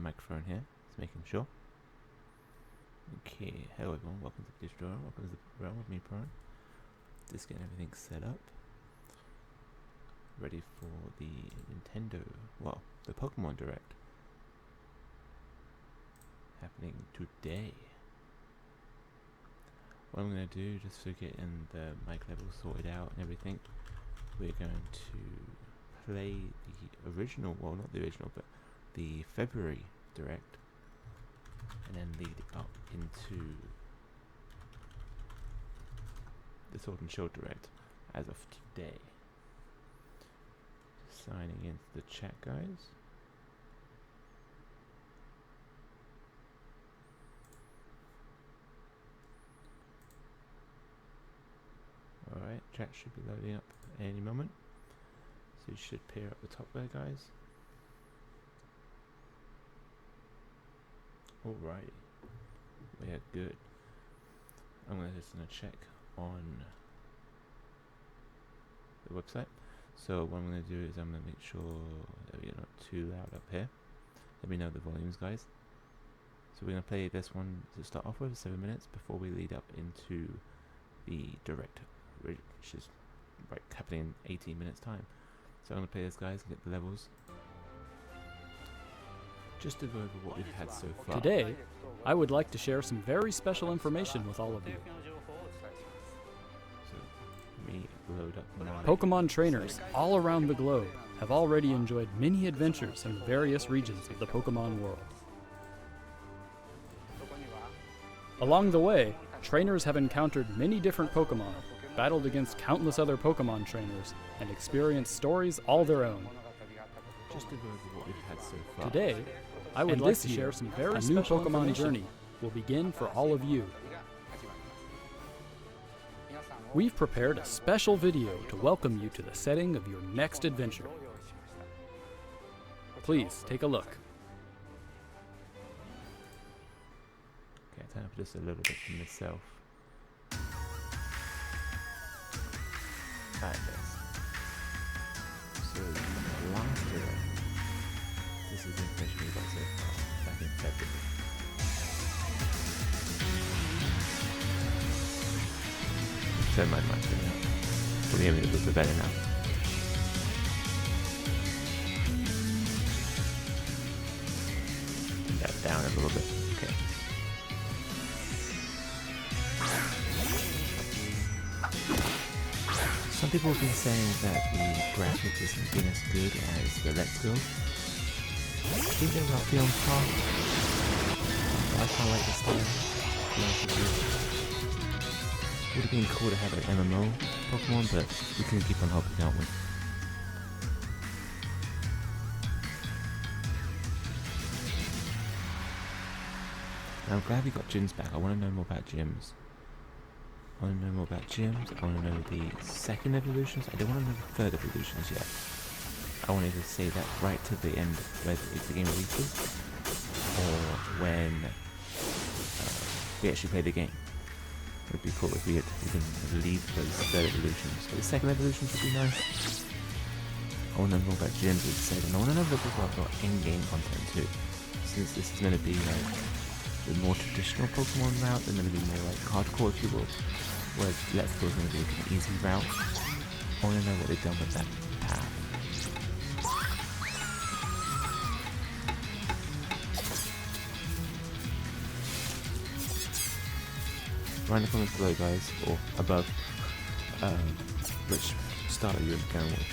microphone here. Just making sure. Okay, hello everyone, welcome to the tutorial, welcome to the realm with me, Prowen. Just getting everything set up. Ready for the Nintendo, well, the Pokemon Direct. Happening today. What I'm going to do, just for getting the mic level sorted out and everything, we're going to play the original, well not the original, but the February Direct, and then lead it up into the Sword and Shield Direct as of today. Signing into the chat, guys. Alright, chat should be loading up any moment. So you should appear up the top there, guys. Alright, we are good. I'm just gonna check on the website. So what I'm gonna do is I'm gonna make sure that we're not too loud up here. Let me know the volumes, guys. So we're gonna play this one to start off with, 7 minutes before we lead up into the direct, which is happening in 18 minutes time. So I'm gonna play this, guys, and get the levels. Just to go over what we've had so far. Today, I would like to share some very special information with all of you. So let me load up my Pokemon trainers all around the globe have already enjoyed many adventures in various regions of the Pokemon world. Along the way, trainers have encountered many different Pokemon, battled against countless other Pokemon trainers, and experienced stories all their own. just to go over what we've had so far. Today, I would like to share some very special Pokemon journey will begin for all of you. We've prepared a special video to welcome you to the setting of your next adventure. Please take a look. Okay, turn up just a little bit from myself. Alright, guys. So last year, this is the information we got so far, back in February. Turn my mic down. Can you hear me a little bit better now? Turn that down a little bit. Okay. Some people have been saying that the graphics isn't been as good as the Let's Go. I think they're roughly on par. I kind of like the style. To be honest with you. Would have been cool to have an MMO Pokemon, but we can keep on hoping, can't we? I'm glad we got gyms back. I want to know more about gyms. I want to know more about gyms. I want to know the second evolutions. I don't want to know the third evolutions yet. I wanted to say that right to the end, whether it's the game releases or when we actually play the game. It would be cool if we can leave those third evolutions. But the second evolutions would be nice. I want to know more about gyms, as I said, and I want to know about in-game content too. Since this is going to be like the more traditional Pokemon route, they're going to be more like hardcore, if you will. Whereas Let's Go is going to be like an easy route. I want to know what they've done with that path. Write in the comments below, guys, or above, which style you're going with.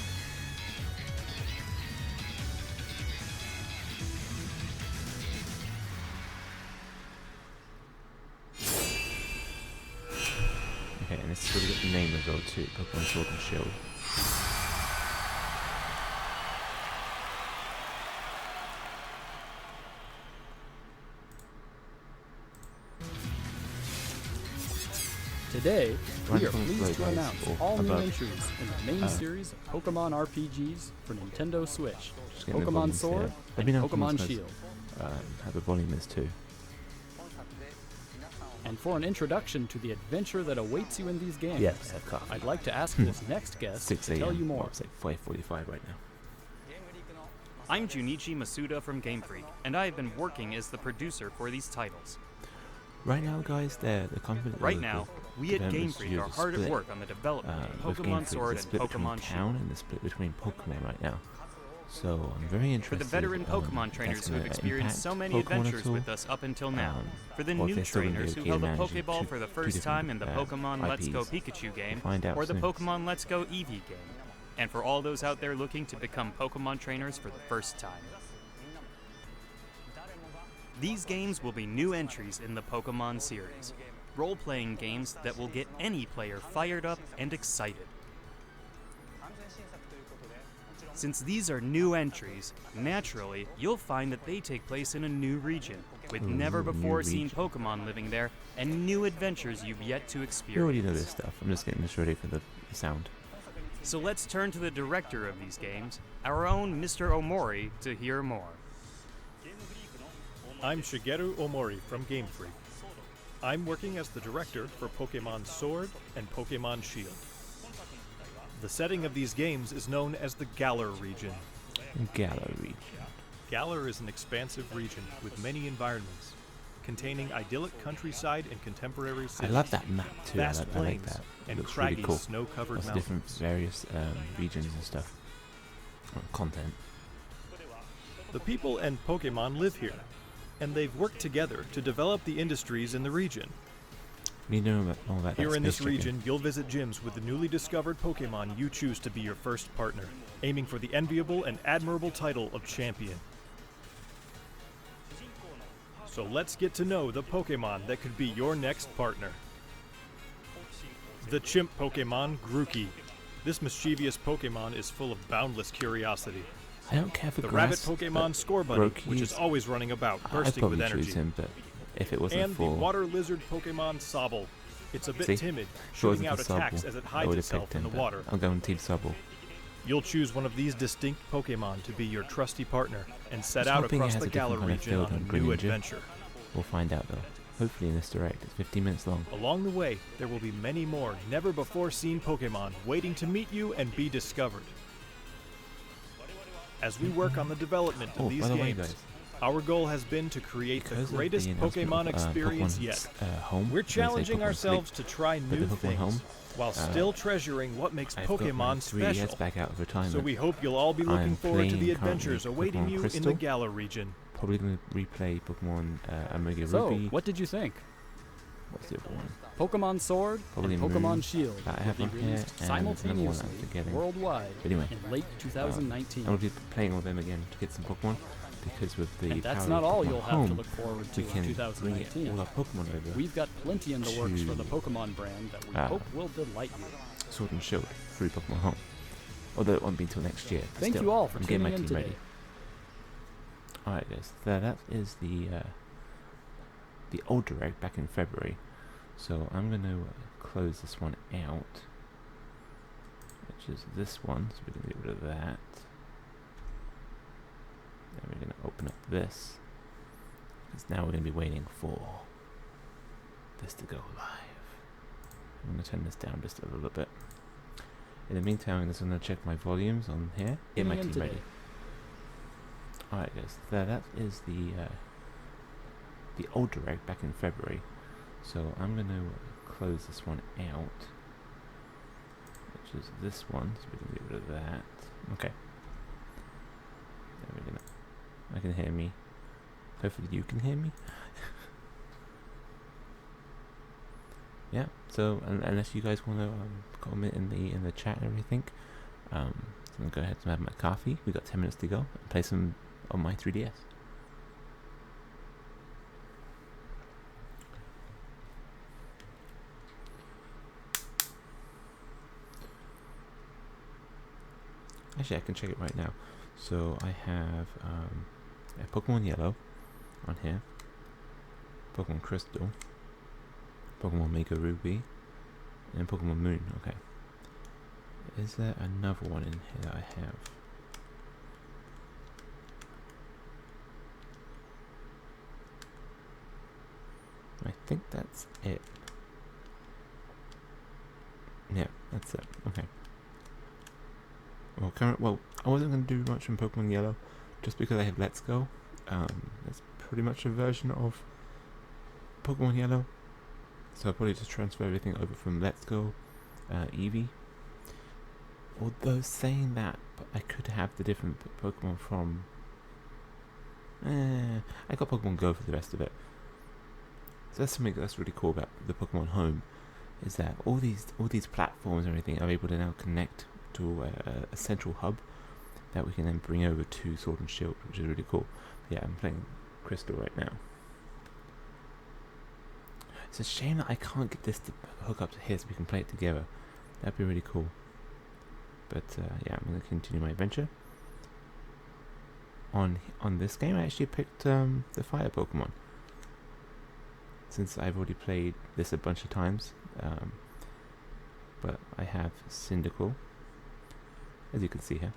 Okay, and this is where we get the name as well too, Pokemon Sword and Shield. Today, we are pleased to announce all new entries in the main series of Pokemon RPGs for Nintendo Switch, Pokemon Sword and Pokemon Shield. How the volume is too. And for an introduction to the adventure that awaits you in these games, Yes, I'd like to ask this next guest 6 to tell you a.m. more. Well, it's like 5:45 right now. I'm Junichi Masuda from Game Freak, and I have been working as the producer for these titles. Right now, guys, the company. Right now, we at Game Freak are hard at work on the development of Pokemon Sword and Pokemon Shield. Town and the split between Pokemon right now. So I'm very interested. For the veteran Pokemon trainers who have experienced so many adventures with us up until now, for the new trainers who held a Pokeball for the first time in the Pokemon Let's Go Pikachu game, or the Pokemon Let's Go Eevee game, and for all those out there looking to become Pokemon trainers for the first time. These games will be new entries in the Pokemon series, role-playing games that will get any player fired up and excited. Since these are new entries, naturally, you'll find that they take place in a new region, with never-before-seen Pokemon living there, and new adventures you've yet to experience. You already know this stuff. I'm just getting this ready for the sound. So let's turn to the director of these games, our own Mr. Omori, to hear more. I'm Shigeru Omori from Game Freak. I'm working as the director for Pokemon Sword and Pokemon Shield. The setting of these games is known as the Galar region. Galar region. Galar is an expansive region with many environments, containing idyllic countryside and contemporary cities. I love that map too. I Vast like plains that. It and looks craggy really cool. snow-covered Lots of mountains. different various regions and stuff. Content. The people and Pokemon live here, and they've worked together to develop the industries in the region. We need to know all about that Here in this space chicken. region, you'll visit gyms with the newly discovered Pokemon you choose to be your first partner, aiming for the enviable and admirable title of champion. So let's get to know the Pokemon that could be your next partner. The chimp Pokemon, Grookey. This mischievous Pokemon is full of boundless curiosity. I don't care for The grass, rabbit Pokemon, Scorbunny, which is always running about, I'd bursting with probably energy. choose him, but if it wasn't And the for water lizard Pokemon, Sobble. It's a bit See? timid, if it shooting wasn't out for attacks Sobble, as it I hides would have itself picked in him, the but water. I'll go and Team Sobble. You'll choose one of these distinct Pokemon to be your trusty partner and set Just out hoping it across has the a different Galar kind of region field on on a new Greninja. adventure. We'll find out though. Hopefully in this direct. It's 15 minutes long. Along the way, there will be many more never-before-seen Pokemon waiting to meet you and be discovered. As we work on the development of these by the way, games, guys, our goal has been to create the because of greatest the announcement Pokemon of, experience Pokemon, yet. Home, We're I was gonna say challenging Pokemon ourselves Sleep, to try but new the Pokemon things, Home, while still treasuring what makes I've got my Pokemon 3DS special. back out of retirement. So we hope you'll all be looking I'm forward to the playing adventures currently awaiting Pokemon you in the Crystal. Galar region. Probably going to replay Pokemon Omega So, Ruby. what did you think? What's the other one? Pokemon Sword Probably and Pokemon Moon Shield that I will have be on here, released and another one simultaneously I'm forgetting. worldwide But anyway, in late 2019. I will be playing all of them again to get some Pokemon, because with the And that's power not of all Pokemon you'll have Home, to look forward to we in can bring 2019. all our Pokemon over. We've got plenty in the works for the to, Pokemon brand that we hope will delight you. Sword and Shield through Pokemon Home. Although it won't be until next year. but Thank still, you all for I'm getting my tuning in team today. ready. Alright guys, that is the old direct back in February. So I'm going to close this one out, which is this one, so we're going to get rid of that. Then we're going to open up this, because now we're going to be waiting for this to go live. I'm going to turn this down just a little bit. In the meantime, I'm just going to check my volumes on here, get my team ready. Alright guys, that is the old direct back in February. So I'm going to close this one out, which is this one, so we can get rid of that. Okay. Then we're gonna, I can hear me. Hopefully you can hear me. Yeah, so unless you guys want to comment in the chat and everything, so I'm going to go ahead and have my coffee. We got 10 minutes to go and play some on my 3DS. Actually, I can check it right now. So I have a Pokemon Yellow on here, Pokemon Crystal, Pokemon Mega Ruby, and Pokemon Moon. Okay. Is there another one in here that I have? I think that's it. Yeah, that's it. Okay. Well, I wasn't going to do much on Pokemon Yellow, just because I have Let's Go. It's pretty much a version of Pokemon Yellow. So I'll probably just transfer everything over from Let's Go Eevee. Although saying that, I could have the different Pokemon from... I got Pokemon Go for the rest of it. So that's something that's really cool about the Pokemon Home, is that all these platforms and everything are able to now connect to a central hub that we can then bring over to Sword and Shield, which is really cool. But yeah, I'm playing Crystal right now. It's a shame that I can't get this to hook up to here so we can play it together. That'd be really cool. But yeah, I'm going to continue my adventure. On this game, I actually picked the Fire Pokemon, since I've already played this a bunch of times. But I have Cyndaquil, as you can see here.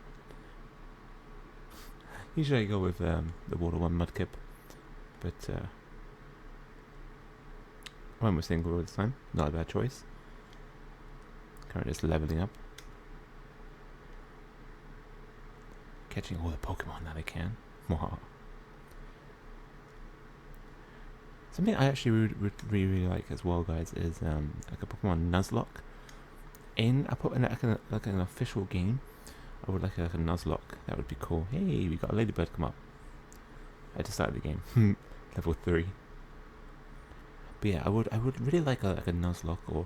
Usually I go with the Water 1 Mudkip, but I went with Cyndaquil this time. Not a bad choice. Currently just leveling up. Catching all the Pokemon that I can. Something I actually would really like as well, guys, is like a Pokemon Nuzlocke. Like an official game, I would like a Nuzlocke. That would be cool. Hey, we got a Ladybird come up. I just started the game. Level 3. But yeah, I would really like a Nuzlocke, or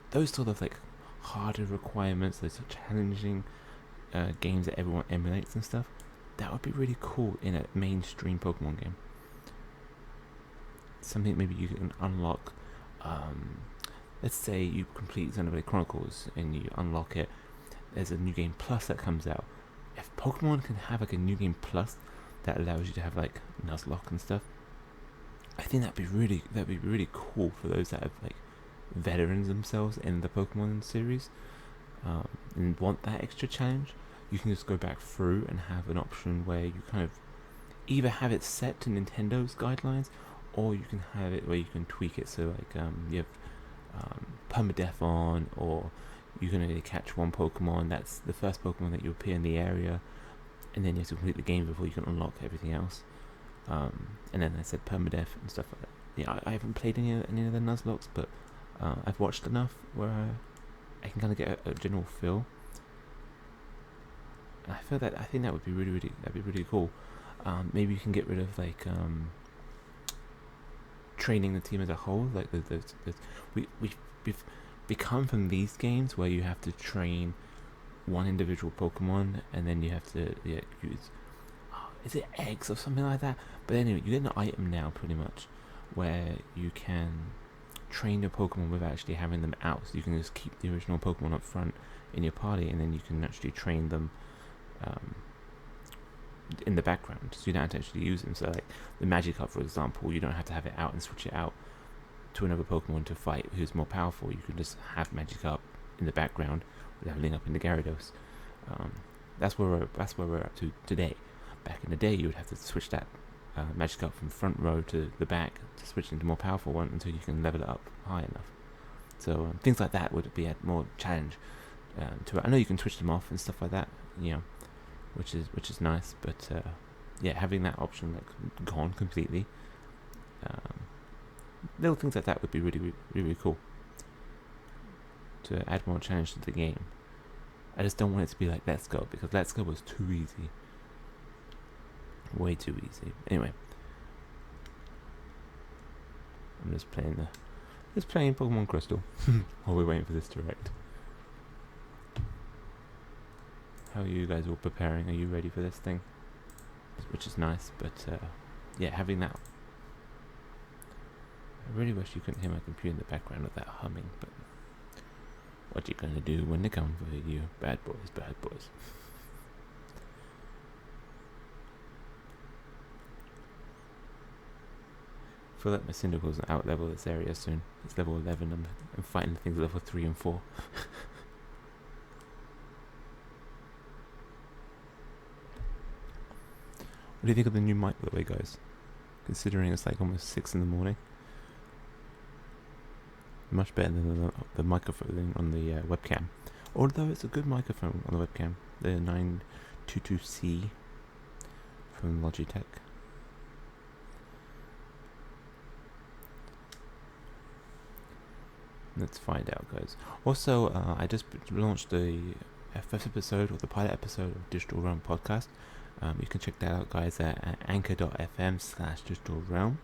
those sort of like harder requirements, those challenging games that everyone emulates and stuff. That would be really cool in a mainstream Pokemon game. Something maybe you can unlock. Let's say you complete Xenoblade Chronicles and you unlock it. There's a new game plus that comes out. If Pokemon can have like a new game plus that allows you to have like Nuzlocke and stuff, I think that'd be really cool for those that have like veterans themselves in the Pokemon series and want that extra challenge. You can just go back through and have an option where you kind of either have it set to Nintendo's guidelines, or you can have it where you can tweak it. So like you have permadeath on, or you can only catch one Pokemon. That's the first Pokemon that you appear in the area, and then you have to complete the game before you can unlock everything else. And then I said permadeath and stuff like that. Yeah, I haven't played any of the Nuzlocks, but I've watched enough where I can kind of get a general feel. And I think that would be really cool. Maybe you can get rid of like training the team as a whole. Like we've become from these games where you have to train one individual Pokemon, and then you have to use is it eggs or something like that. But anyway, you get an item now pretty much where you can train your Pokemon without actually having them out. So you can just keep the original Pokemon up front in your party, and then you can actually train them in the background, so you don't have to actually use them. So like the Magikarp, for example, you don't have to have it out and switch it out to another Pokemon to fight who's more powerful. You can just have Magikarp in the background leveling up into Gyarados. That's where we're up to today. Back in the day, you would have to switch that Magikarp from front row to the back to switch into a more powerful one until you can level it up high enough. So things like that would be a more challenge to it. I know you can switch them off and stuff like that, which is nice, but yeah, having that option like gone completely, little things like that would be really cool to add more challenge to the game. I just don't want it to be like Let's Go, because Let's Go was too easy, way too easy. Anyway, I'm just playing Pokemon Crystal while we're waiting for this direct. How are you guys all preparing? Are you ready for this thing? Which is nice, but yeah, having that. I really wish you couldn't hear my computer in the background with that humming, but what you gonna do when they come for you? Bad boys, bad boys. I feel like my Cyndaquil's gonna out level this area soon. It's level 11. I'm fighting things level 3 and 4. What do you think of the new mic, by the way, guys? Considering it's like almost 6 in the morning. Much better than the microphone on the webcam. Although it's a good microphone on the webcam. The 922C. from Logitech. Let's find out, guys. Also, I just launched the first episode, or the pilot episode of Digital Realm podcast. You can check that out, guys, at anchor.fm/Digital Realm.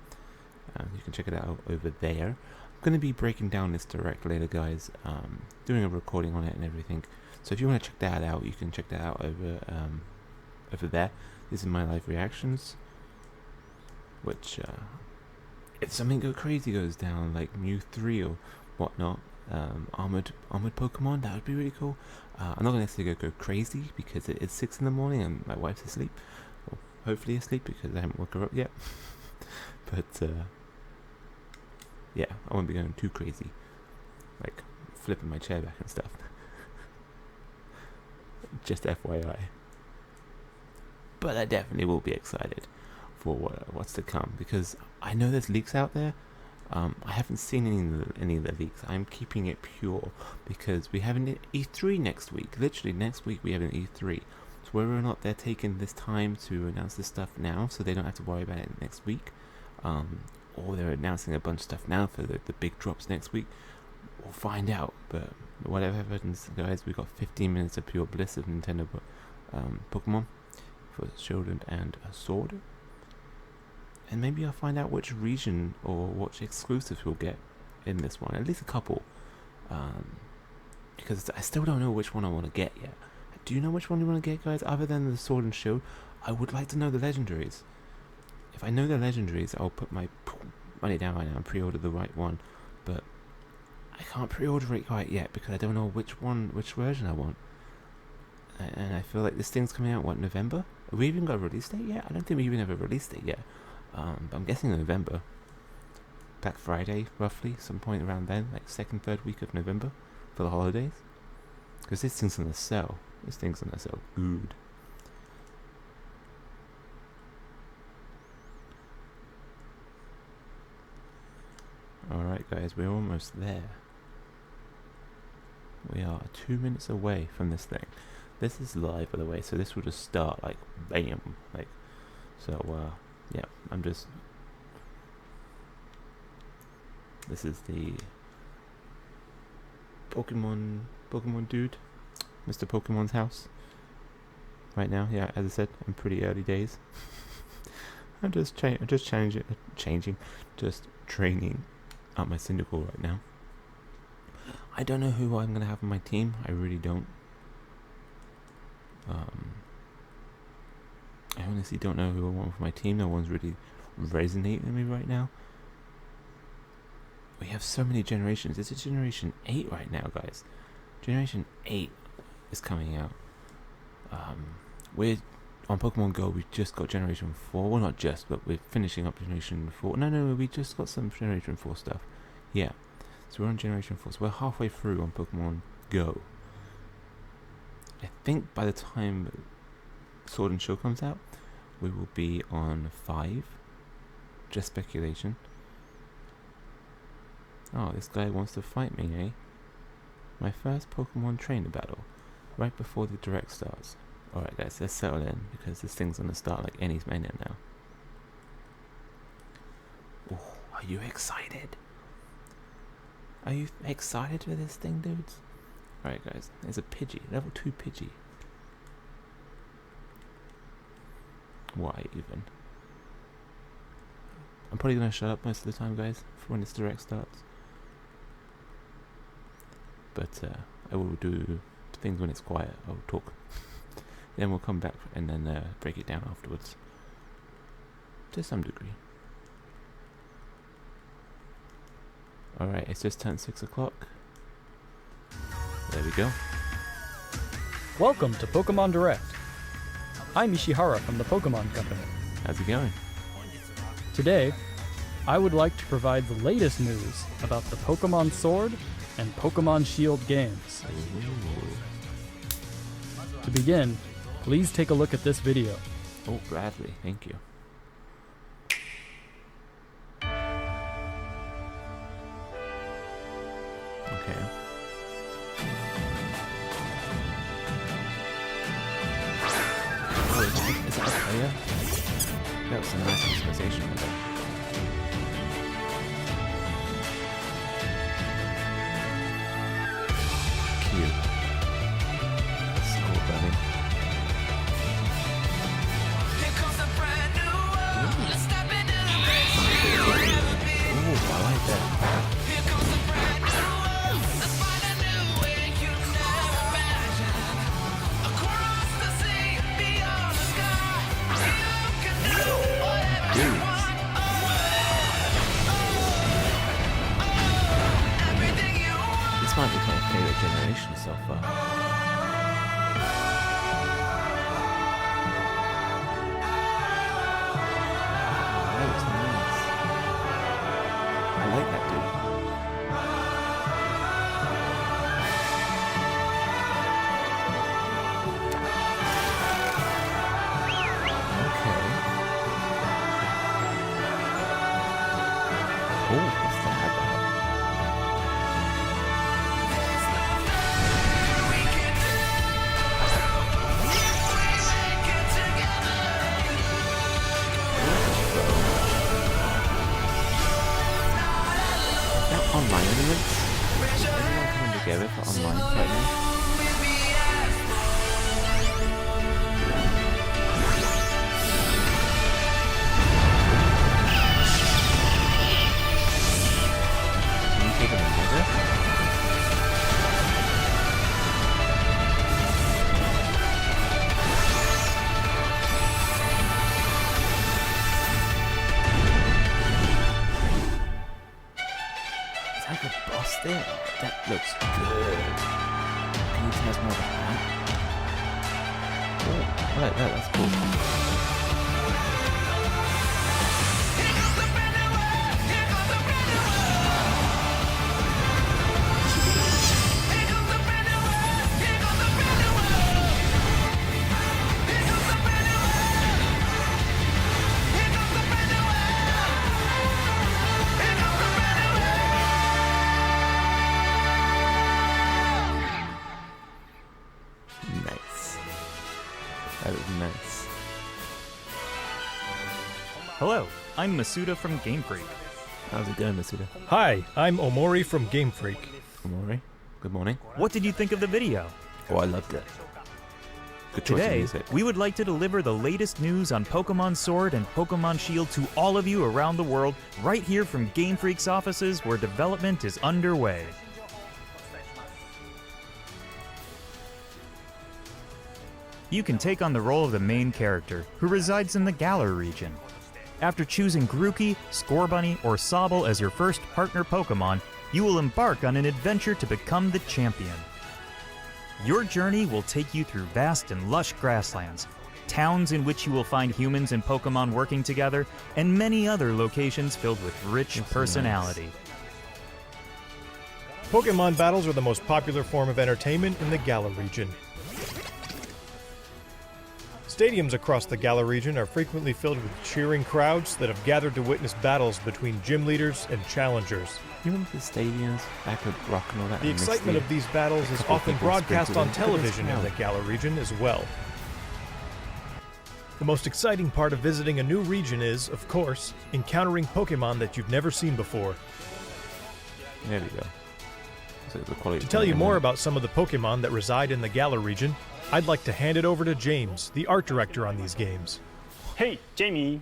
You can check it out over there. I'm going to be breaking down this direct later, guys, doing a recording on it and everything. So if you want to check that out, you can check that out over there. This is my live reactions, which if something crazy goes down, like Mew 3 or whatnot, armored Pokemon, that would be really cool. I'm not going to necessarily go crazy because it is 6 in the morning and my wife's asleep, or hopefully asleep because I haven't woke her up yet. But yeah, I won't be going too crazy, like flipping my chair back and stuff. Just FYI. But I definitely will be excited for what's to come, because I know there's leaks out there. I haven't seen any of the leaks. I'm keeping it pure because we have an E3 next week. Literally next week we have an E3. So whether or not they're taking this time to announce this stuff now, so they don't have to worry about it next week, or they're announcing a bunch of stuff now for the big drops next week, we'll find out. But whatever happens, guys, we've got 15 minutes of pure bliss of Nintendo Pokemon for Shield and Sword. And maybe I'll find out which region or which exclusives we'll get in this one. At least a couple. Because I still don't know which one I want to get yet. Do you know which one you want to get, guys? Other than the Sword and Shield, I would like to know the legendaries. If I know the legendaries, I'll put my money down right now and pre-order the right one. But I can't pre-order it quite yet because I don't know which version I want. And I feel like this thing's coming out, what, November? Have we even got a release date yet? I don't think we even have a release date yet. But I'm guessing November. Black Friday, roughly, some point around then, like 2nd, 3rd week of November for the holidays. Because this thing's gonna sell. This thing's gonna sell good. Alright, guys, we're almost there. We are 2 minutes away from this thing. This is live, by the way, so this will just start like bam, like so. Yeah, I'm just. This is the Pokemon dude, Mr. Pokemon's house. Right now, yeah, as I said, I'm pretty early days. I'm just training up my Cyndaquil right now. I don't know who I'm gonna have on my team. I really don't. I honestly don't know who I want for my team. No one's really resonating with me right now. We have so many generations. It's a Generation 8 right now, guys. Generation 8 is coming out. We're on Pokemon Go. We've just got Generation 4. Well, not just, but we're finishing up Generation 4. No, we just got some Generation 4 stuff. Yeah. So we're on Generation 4. So we're halfway through on Pokemon Go. I think by the time Sword and Shield comes out, we will be on 5. Just speculation. Oh, this guy wants to fight me, eh? My first Pokemon trainer battle, right before the direct starts. Alright guys, let's settle in, because this thing's gonna start like any minute now. Oh, are you excited? Are you excited for this thing, dudes? Alright guys, there's a Pidgey, level 2 Pidgey. Why even? I'm probably gonna shut up most of the time, guys, for when this direct starts. But I will do things when it's quiet. I'll talk. Then we'll come back and then break it down afterwards. To some degree. Alright, it's just turned 6 o'clock. There we go. Welcome to Pokemon Direct. I'm Ishihara from the Pokemon Company. How's it going? Today, I would like to provide the latest news about the Pokemon Sword and Pokemon Shield games. Ooh. To begin, please take a look at this video. Oh, Bradley, thank you. Okay. Oh, is that a player? That was some nice customization with it. Cute. School bunny. Ooh, I like that. This might be my favourite generation so far. That was nice. I like that dude. Okay. Oh, what's that about? Online elements? Is everyone coming together for online right now? Can you take them together? Is that the boss there? That looks good. Can you tell us more about that? Oh, I like that. That's cool. Nice. That is nice. Hello, I'm Masuda from Game Freak. How's it going, Masuda? Hi, I'm Omori from Game Freak. Omori, good morning. What did you think of the video? Oh, I loved it. Good choice of Today, music. we would like to deliver the latest news on Pokemon Sword and Pokemon Shield to all of you around the world, right here from Game Freak's offices where development is underway. You can take on the role of the main character, who resides in the Galar region. After choosing Grookey, Scorbunny, or Sobble as your first partner Pokemon, you will embark on an adventure to become the champion. Your journey will take you through vast and lush grasslands, towns in which you will find humans and Pokemon working together, and many other locations filled with rich personality. Pokemon battles are the most popular form of entertainment in the Galar region. Stadiums across the Galar region are frequently filled with cheering crowds that have gathered to witness battles between gym leaders and challengers. You remember the stadiums back at Brock and all that? The excitement of these battles is often broadcast on television in the Galar region as well. The most exciting part of visiting a new region is, of course, encountering Pokemon that you've never seen before. There we go. So the quality To tell you more about some of the Pokemon that reside in the Galar region, I'd like to hand it over to James, the art director on these games. Hey, Jamie.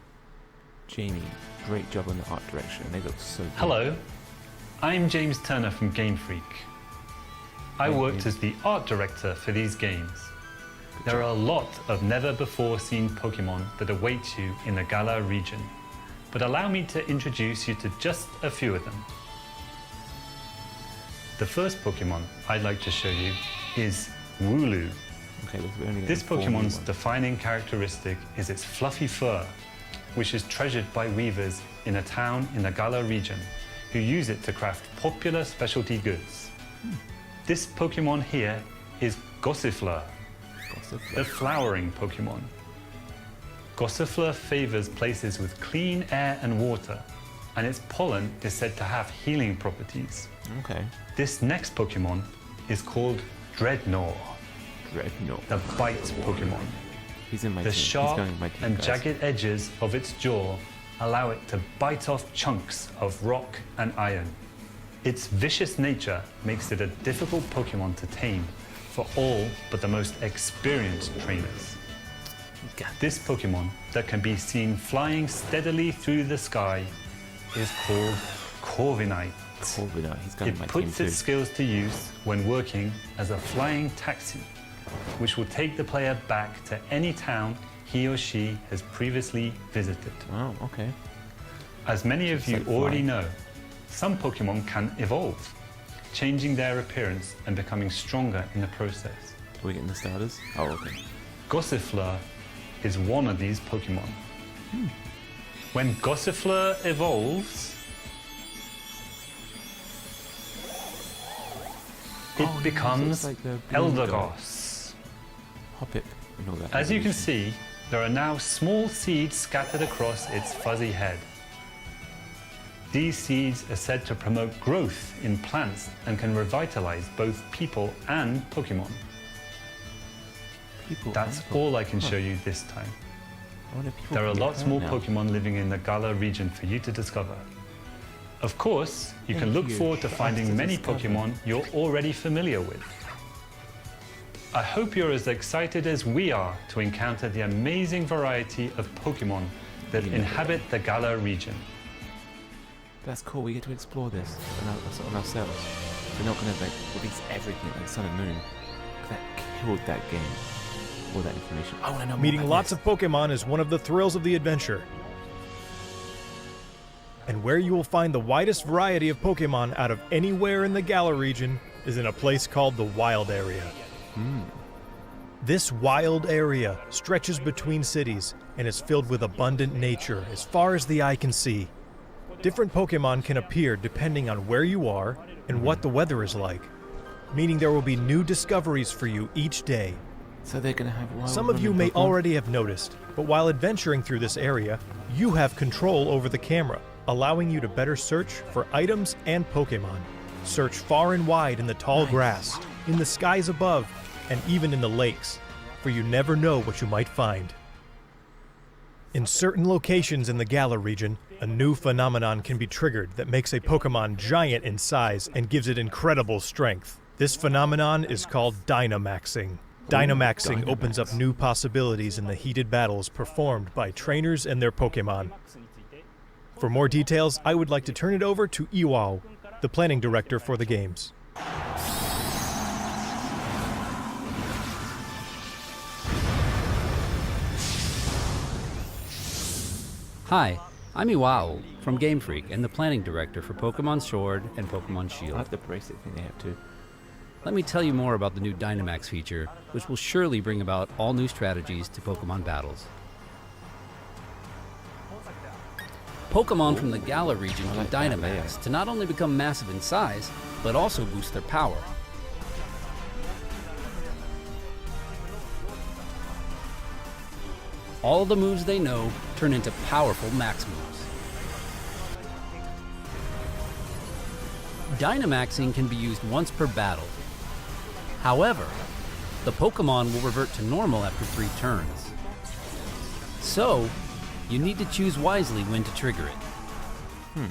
Jamie, great job on the art direction. They look so good. Hello. I'm James Turner from Game Freak. I worked as the art director for these games. There are a lot of never-before-seen Pokemon that await you in the Galar region, but allow me to introduce you to just a few of them. The first Pokemon I'd like to show you is Wooloo. Okay, we're only This Pokemon's defining characteristic is its fluffy fur, which is treasured by weavers in a town in the Galar region, who use it to craft popular specialty goods. This Pokemon here is Gossifleur, the flowering Pokemon. Gossifleur favors places with clean air and water, and its pollen is said to have healing properties. Okay. This next Pokemon is called Dreadnought, Dreadnought. the bite Pokemon. He's in my The team. sharp He's going in my team, and guys. jagged edges of its jaw allow it to bite off chunks of rock and iron. Its vicious nature makes it a difficult Pokemon to tame for all but the most experienced trainers. This Pokemon that can be seen flying steadily through the sky is called Corviknight. Corviknight, he's going in my It team puts too. its skills to use when working as a flying taxi, which will take the player back to any town he or she has previously visited. Wow, okay. As many of you like already flying. know, some Pokemon can evolve, changing their appearance and becoming stronger in the process. Are we getting the starters? Oh, okay. Gossifleur is one of these Pokemon. When Gossifleur evolves, it becomes like the blue guy. Eldegoss. Hoppip and all that. As you can evolution. see, there are now small seeds scattered across its fuzzy head. These seeds are said to promote growth in plants and can revitalize both people and Pokemon. People That's and all I can Huh. show you this time. I wonder if people There are can get lots hurt more now. Pokemon living in the Galar region for you to discover. Of course, you can Thank look you forward to for us finding to many discover. Pokemon you're already familiar with. I hope you're as excited as we are to encounter the amazing variety of Pokemon that Yeah. inhabit the Galar region. That's cool. We get to explore this on ourselves. We're not going to release everything like Sun and Moon. That killed that game. All that information. I want to know more Meeting about lots this. of Pokemon is one of the thrills of the adventure. And where you will find the widest variety of Pokemon out of anywhere in the Galar region is in a place called the Wild Area. This wild area stretches between cities and is filled with abundant nature as far as the eye can see. Different Pokemon can appear depending on where you are and what the weather is like, meaning there will be new discoveries for you each day. So they're going to have wild Some of you running may Pokemon? already have noticed, but while adventuring through this area, you have control over the camera, allowing you to better search for items and Pokemon. Search far and wide in the tall grass, in the skies above, and even in the lakes, for you never know what you might find. In certain locations in the Galar region, a new phenomenon can be triggered that makes a Pokemon giant in size and gives it incredible strength. This phenomenon is called Dynamaxing. Dynamaxing opens up new possibilities in the heated battles performed by trainers and their Pokemon. For more details, I would like to turn it over to Iwao, the planning director for the games. Hi, I'm Iwao from Game Freak and the planning director for Pokemon Sword and Pokemon I Shield. like the bracelet thing they have too. Let me tell you more about the new Dynamax feature, which will surely bring about all new strategies to Pokemon battles. Pokemon from the Galar region can like that Dynamax layout. to not only become massive in size, but also boost their power. All the moves they know turn into powerful max moves. Dynamaxing can be used once per battle. However, the Pokemon will revert to normal after 3 turns. So, you need to choose wisely when to trigger it.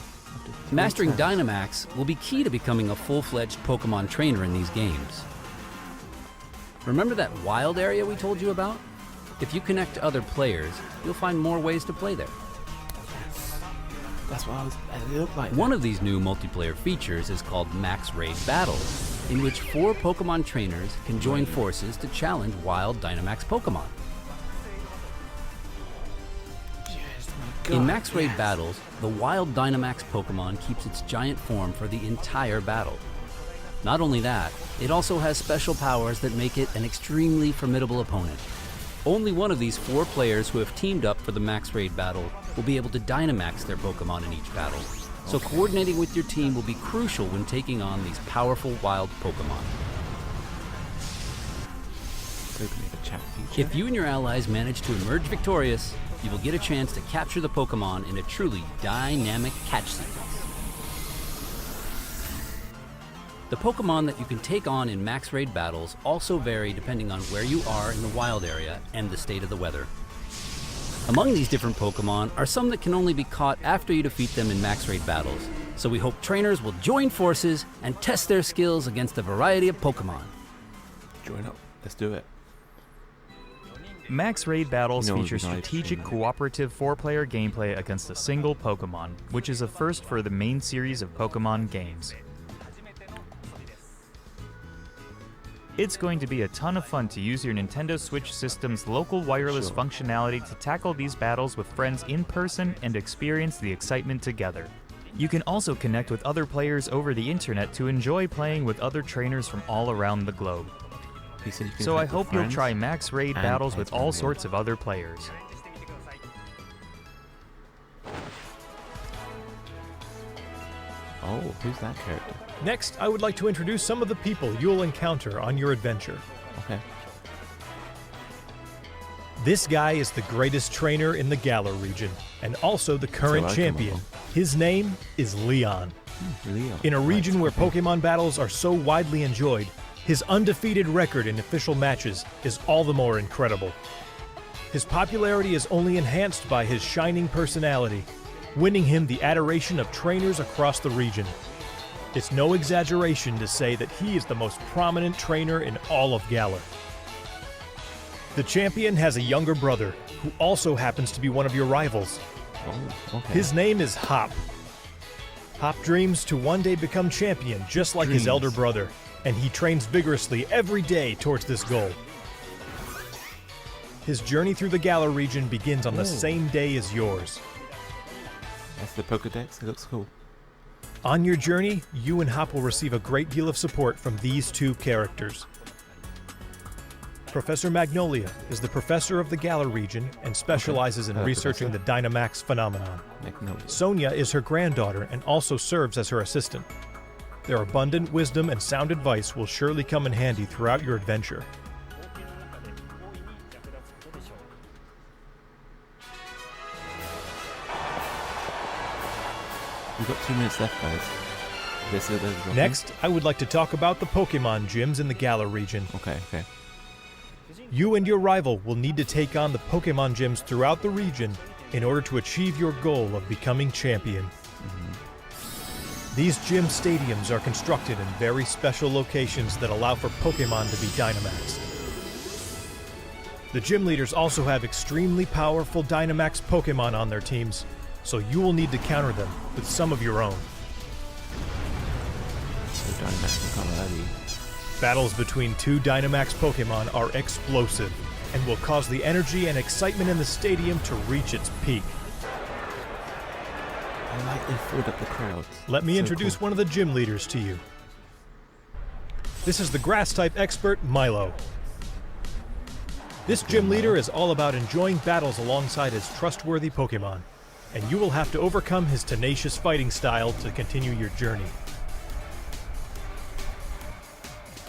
Mastering Dynamax will be key to becoming a full-fledged Pokemon trainer in these games. Remember that wild area we told you about? If you connect to other players, you'll find more ways to play there. That's what it looked like. One of these new multiplayer features is called Max Raid Battles, in which 4 Pokemon trainers can join forces to challenge wild Dynamax Pokemon. In Max Raid Battles, the wild Dynamax Pokemon keeps its giant form for the entire battle. Not only that, it also has special powers that make it an extremely formidable opponent. Only one of these 4 players who have teamed up for the Max Raid battle will be able to Dynamax their Pokemon in each battle. So coordinating with your team will be crucial when taking on these powerful wild Pokemon. So can we have a chat feature? If you and your allies manage to emerge victorious, you will get a chance to capture the Pokemon in a truly dynamic catch sequence. The Pokemon that you can take on in max raid battles also vary depending on where you are in the wild area and the state of the weather. Among these different Pokemon are some that can only be caught after you defeat them in max raid battles, so we hope trainers will join forces and test their skills against a variety of Pokemon. Join up. Let's do it. Max Raid Battles You know, feature it'd be nice strategic, to- cooperative 4-player gameplay against a single Pokemon, which is a first for the main series of Pokemon games. It's going to be a ton of fun to use your Nintendo Switch system's local wireless Sure. functionality to tackle these battles with friends in person and experience the excitement together. You can also connect with other players over the internet to enjoy playing with other trainers from all around the globe. He said you can So I connect with hope you'll friends. try Max Raid and battles with pets all on sorts of other players. Oh, who's that character? Next, I would like to introduce some of the people you'll encounter on your adventure. Okay. This guy is the greatest trainer in the Galar region, and also the current I come champion. along. His name is Leon. Leon. In a region where Okay. Pokemon battles are so widely enjoyed, his undefeated record in official matches is all the more incredible. His popularity is only enhanced by his shining personality, winning him the adoration of trainers across the region. It's no exaggeration to say that he is the most prominent trainer in all of Galar. The champion has a younger brother, who also happens to be one of your rivals. Oh, okay. His name is Hop. Hop dreams to one day become champion just like his Dreams. elder brother, and he trains vigorously every day towards this goal. His journey through the Galar region begins on the Oh. same day as yours. That's the Pokedex. It looks cool. On your journey, you and Hop will receive a great deal of support from these two characters. Professor Magnolia is the professor of the Galar region and specializes in researching the Dynamax phenomenon. Magnolia. Sonia is her granddaughter and also serves as her assistant. Their abundant wisdom and sound advice will surely come in handy throughout your adventure. We've got 2 minutes left, guys. Next, I would like to talk about the Pokemon gyms in the Galar region. Okay, okay. You and your rival will need to take on the Pokemon gyms throughout the region in order to achieve your goal of becoming champion. These gym stadiums are constructed in very special locations that allow for Pokemon to be Dynamaxed. The gym leaders also have extremely powerful Dynamax Pokemon on their teams, so you will need to counter them with some of your own. So Dynamax and Colorado. Battles between two Dynamax Pokemon are explosive and will cause the energy and excitement in the stadium to reach its peak. I like they filled up the crowds. Let me So introduce cool. one of the gym leaders to you. This is the Grass-type expert, Milo. This gym leader is all about enjoying battles alongside his trustworthy Pokemon, and you will have to overcome his tenacious fighting style to continue your journey.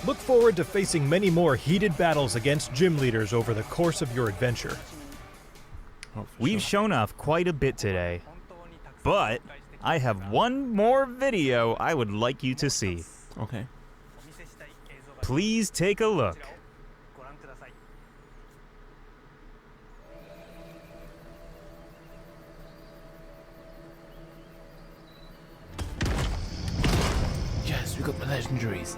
Look forward to facing many more heated battles against gym leaders over the course of your adventure. Oh, for We've sure. shown off quite a bit today, but I have one more video I would like you to see. Okay. Please take a look. Yes, we got the legendaries.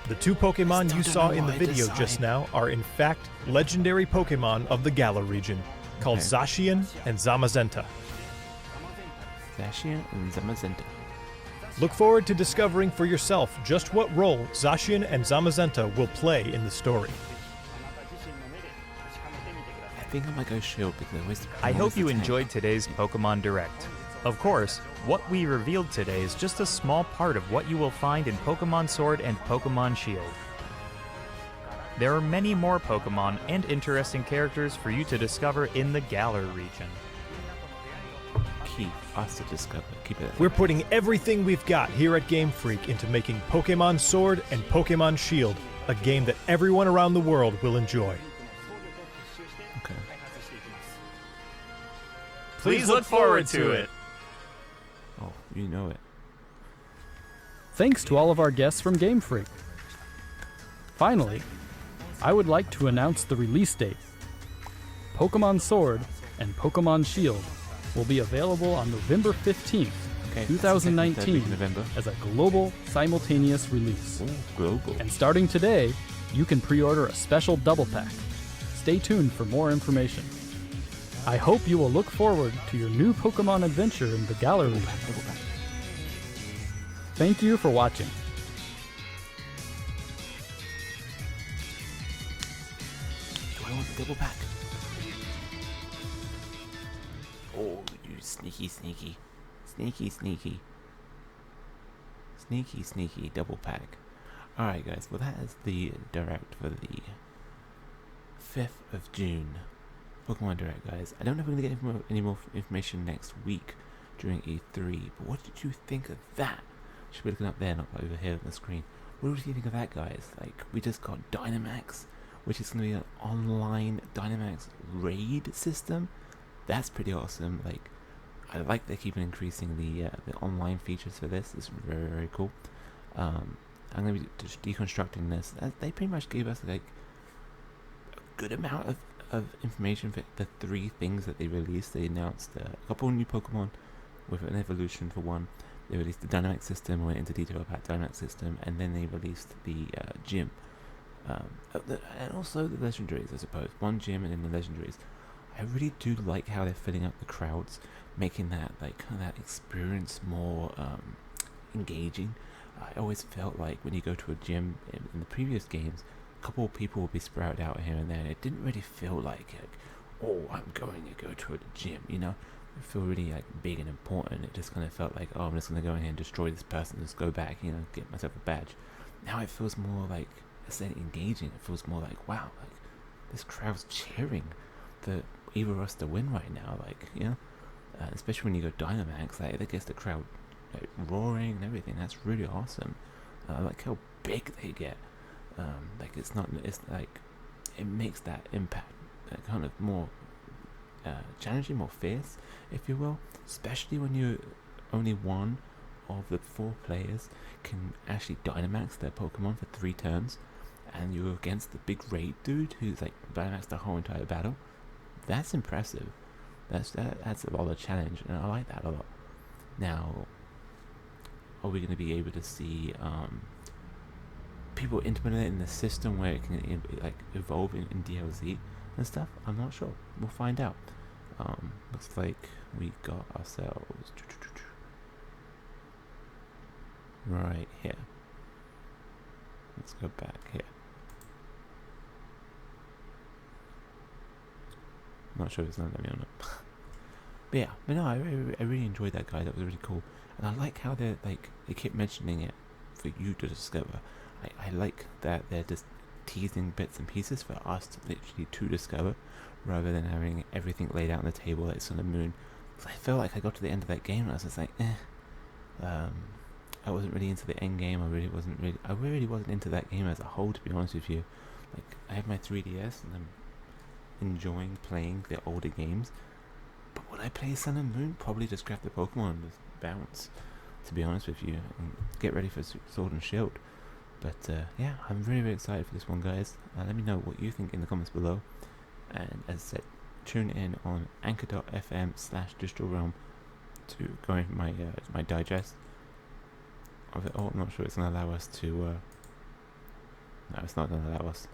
The two Pokemon Still you don't saw know in the what I video just decide. now are in fact legendary Pokemon of the Galar region, called Okay. Zacian and Zamazenta. Zacian and Zamazenta. Look forward to discovering for yourself just what role Zacian and Zamazenta will play in the story. I think I might go Shield because I hope you enjoyed today's Pokemon Direct. Of course, what we revealed today is just a small part of what you will find in Pokemon Sword and Pokemon Shield. There are many more Pokemon and interesting characters for you to discover in the Galar region. Keep us to discover. Keep it. We're putting everything we've got here at Game Freak into making Pokemon Sword and Pokemon Shield a game that everyone around the world will enjoy. Okay. Please look forward to it. Oh, you know it. Thanks to all of our guests from Game Freak. Finally, I would like to announce the release date. Pokemon Sword and Pokemon Shield will be available on November 15th, 2019, as a global simultaneous release. Oh, global. And starting today, you can pre-order a special double pack. Stay tuned for more information. I hope you will look forward to your new Pokemon adventure in the Galar region. Thank you for watching. Do I want the double pack? Oh, you sneaky, sneaky. Sneaky, sneaky. Sneaky, sneaky double pack. Alright guys, well that is the direct for the 5th of June. Pokemon Direct, guys. I don't know if we're going to get any more information next week during E3, but what did you think of that? Should be looking up there, not over here on the screen. What did you think of that, guys? Like, we just got Dynamax, which is going to be an online Dynamax raid system. That's pretty awesome. Like, I like they're keeping increasing the online features for this. It's very, very cool. I'm going to be just deconstructing this. They pretty much gave us like a good amount of information for the 3 things that they released. They announced a couple of new Pokemon with an evolution for one. They released the Dynamax system, went into detail about Dynamax system, and then they released the gym. And also the legendaries, I suppose. One gym and then the legendaries. I really do like how they're filling up the crowds, making that that experience more engaging. I always felt like when you go to a gym in the previous games, couple of people would be sprouted out here and there. It didn't really feel like oh, I'm going to go to a gym, you know. It felt really like big and important. It just kind of felt like, oh, I'm just going to go in here and destroy this person, just go back, you know, get myself a badge. Now it feels more like, instead of engaging, it feels more like, wow, like this crowd's cheering for either of us to win right now, like, you know. Especially when you go Dynamax, like that gets the crowd like roaring and everything. That's really awesome. I like how big they get. Like it's like it makes that impact kind of more challenging, more fierce, if you will, especially when you only one of the 4 players can actually Dynamax their Pokemon for 3 turns, and you're against the big raid dude who's like Dynamaxed the whole entire battle. That's impressive. That's a lot of challenge, and I like that a lot. Now, are we going to be able to see people implement it in the system where it can like evolve in DLZ and stuff? I'm not sure. We'll find out. Looks like we got ourselves right here. Let's go back here. Not sure if it's not letting me on it. But yeah, but no, I really enjoyed that guy. That was really cool, and I like how they keep mentioning it for you to discover. I like that they're just teasing bits and pieces for us to literally to discover, rather than having everything laid out on the table like Sun and Moon. Because I felt like I got to the end of that game and I was just like, I wasn't really into the end game. I really wasn't into that game as a whole, to be honest with you. Like, I have my 3DS and I'm enjoying playing the older games, but would I play Sun and Moon? Probably just grab the Pokemon and just bounce, to be honest with you, and get ready for Sword and Shield. But yeah, I'm very, very excited for this one, guys. Let me know what you think in the comments below. And as I said, tune in on anchor.fm/DistroRealm to go into my digest of it all. I'm not sure it's going to allow us to... no, it's not going to allow us,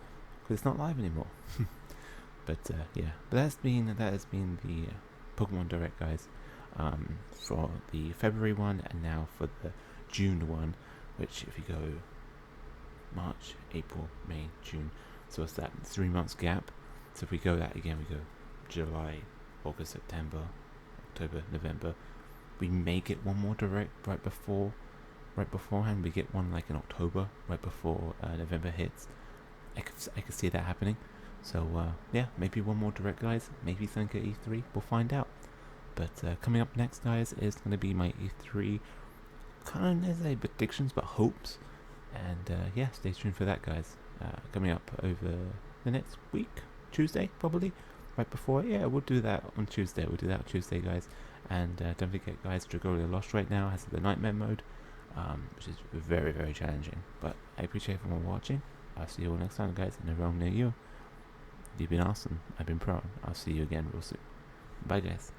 because it's not live anymore. But yeah, but that has been the Pokemon Direct, guys, for the February one, and now for the June one, which if you go March, April, May, June, so it's that 3 months gap. So if we go that again, we go July, August, September, October, November, We may get one more direct right beforehand. We get one like in October, right before November hits. I could see that happening. So yeah, maybe one more direct, guys. Maybe something at E3. We'll find out. But coming up next, guys, is going to be my E3 kind of say predictions, but hopes. And yeah, stay tuned for that, guys. Coming up over the next week, Tuesday probably, right before. Yeah, we'll do that on Tuesday. We'll do that on Tuesday, guys. And don't forget, guys, Dragolia Lost right now has the Nightmare mode, which is very, very challenging. But I appreciate everyone watching. I'll see you all next time, guys, in a realm near you. You've been awesome. I've been Prowen. I'll see you again real soon. Bye, guys.